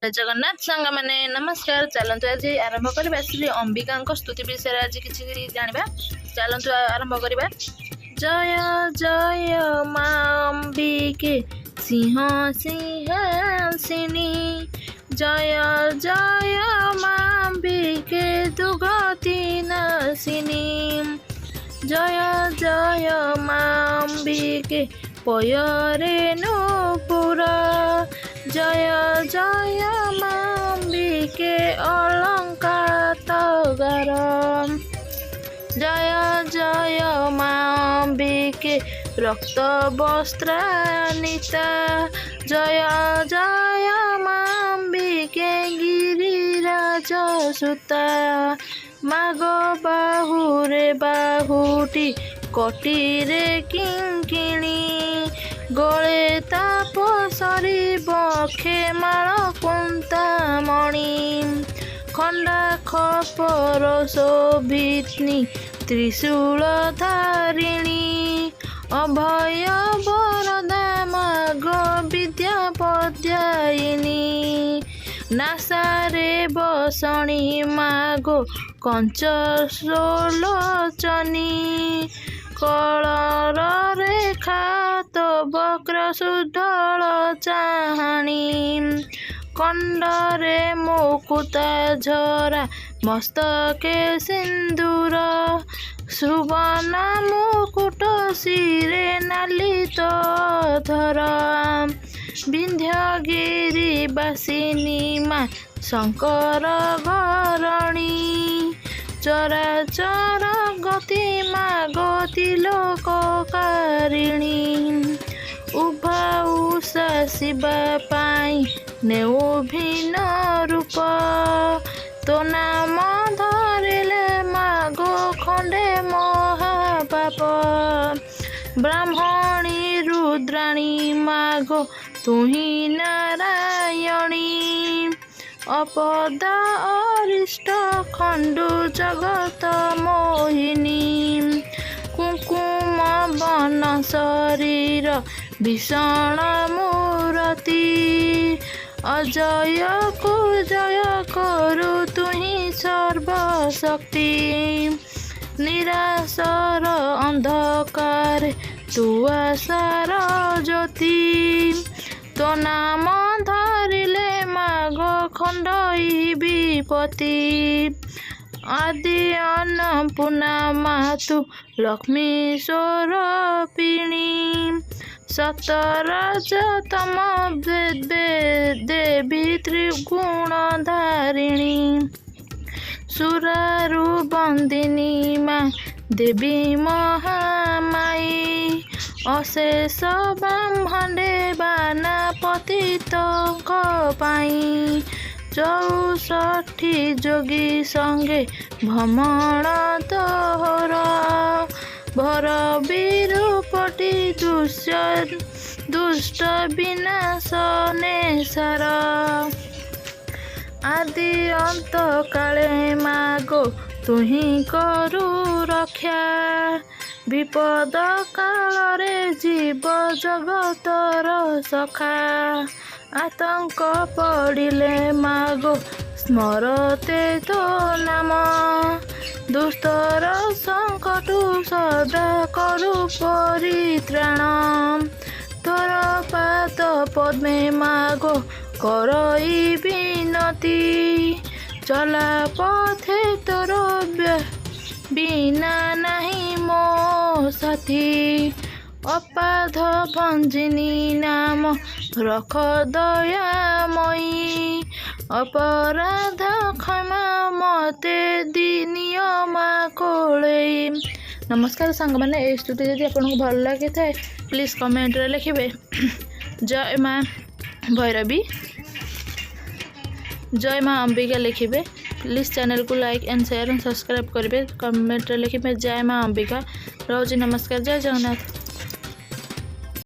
जगन्नाथ सांग मैंने नमस्कार। चलतु आज आरंभ करवा श्री अंबिका स्तुति विषय आज किसी जाना। चलतु आरंभ करवा। जय जय मां अंबिके सिंह सिंहासिनी, जय जय मां अंबिके दुर्गति नाशिनी, जय जय मां अंबिके पयरे नूपुर, जय जय मां अंबिके अलंकार गरम, जय जय मां अंबिके रक्त वस्त्रानिता, जय जय मां अंबिके गिरिराज सुता, माग बाहुरे बाहुटी कटीरे किंकिणी, गले ताप सरी बखे माल कुंतामणि, खंडा खपर शोभिनी त्रिशूल धारिणी, अभय वरदा माग विद्या पद्यायिनी, नासारे बसणी मागो कंच सोलोचनी, कलर रेखा तो वक्र सुढल चाहाणी, कंडरे मुकुता झरा मस्तके सिंदूर, सुवर्ण मुकुट शिरे नालित धर, विंध्यगिरी बासिनी मां शंकर घरणी, चराचर गति मागति लोककारिणी, उभा उषा शिवा पाई नेउ भिन्न रूप, तो नाम धरिले मागो खंडे महापाप, ब्राह्मणी रुद्राणी मागो तुही नारायणी, अपद अरिष्ट खंडु जगत मोहिनी, कुंकुम वन शरीर भीषण मूर्ति, अजय को जय करु तुही सर्वशक्ति, निराशर अंधकार तू आशार ज्योति, तो नाम धरिले माग खंडई विपत्ति, आदि अन्नपूर्णा मातु लक्ष्मी स्वरूपिणी, सतरजतम देवी त्रिगुण धारिणी, सुरारु बंदिनी मां देवी महामाई, अशेष ब्रह्मांडे बाना पतित पाई, 64 जोगी संगे भ्रमण तोहर, भर विरूपटी दुष्ट विनाश नेसार, आदि अंत काले मागो तुही करू रक्षा, विपद कालरे जीव जगतर सखा, आतंक पड़िले मागो स्मरते तो नाम, दुष्टर संकटु सदा करू परित्राण, तोर पाद पद्मे मागो करई विनती, चला पथे तोर बिना नहीं मो साथी, अपाध भंजिनी नाम रख दयामयी, अपराध क्षमा मते नियमा कोले। नमस्कार सांग मैंने ये स्तुति यदि आपको भल लगी था प्लीज कमेंट रे लिखे जय मां भैरवी, जय मां अंबिका लिखे, प्लीज चैनल को like and share and subscribe करेंगे, कमेंट रे लिखे जय मां अंबिका। रोज नमस्कार, जय जगन्नाथ।